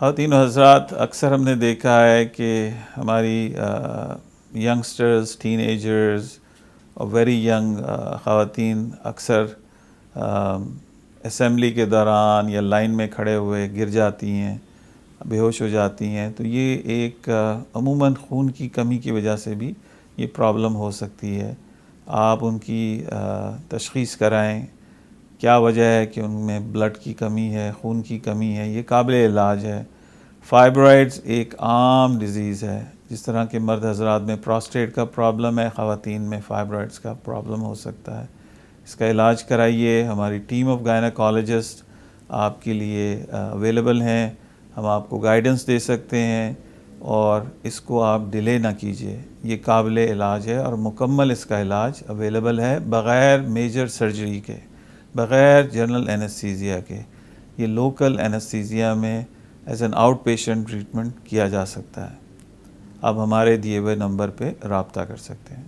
خواتین و حضرات، اکثر ہم نے دیکھا ہے کہ ہماری ینگسٹرز، ٹین ایجرز اور ویری ینگ خواتین اکثر اسمبلی کے دوران یا لائن میں کھڑے ہوئے گر جاتی ہیں، بے ہوش ہو جاتی ہیں. تو یہ ایک عموماً خون کی کمی کی وجہ سے بھی یہ پرابلم ہو سکتی ہے. آپ ان کی تشخیص کرائیں، کیا وجہ ہے کہ ان میں بلڈ کی کمی ہے، خون کی کمی ہے. یہ قابل علاج ہے. فائبرائڈز ایک عام ڈیزیز ہے. جس طرح کہ مرد حضرات میں پراسٹیٹ کا پرابلم ہے، خواتین میں فائبرائڈز کا پرابلم ہو سکتا ہے. اس کا علاج کرائیے. ہماری ٹیم آف گائنیکالوجسٹ آپ کے لیے اویلیبل ہیں. ہم آپ کو گائیڈنس دے سکتے ہیں اور اس کو آپ ڈیلے نہ کیجیے. یہ قابل علاج ہے اور مکمل اس کا علاج اویلیبل ہے بغیر میجر سرجری کے، بغیر جنرل اینستھیزیا کے. یہ لوکل اینستھیزیا میں as an out patient treatment کیا جا سکتا ہے. آپ ہمارے دیے ہوئے نمبر پہ رابطہ کر سکتے ہیں.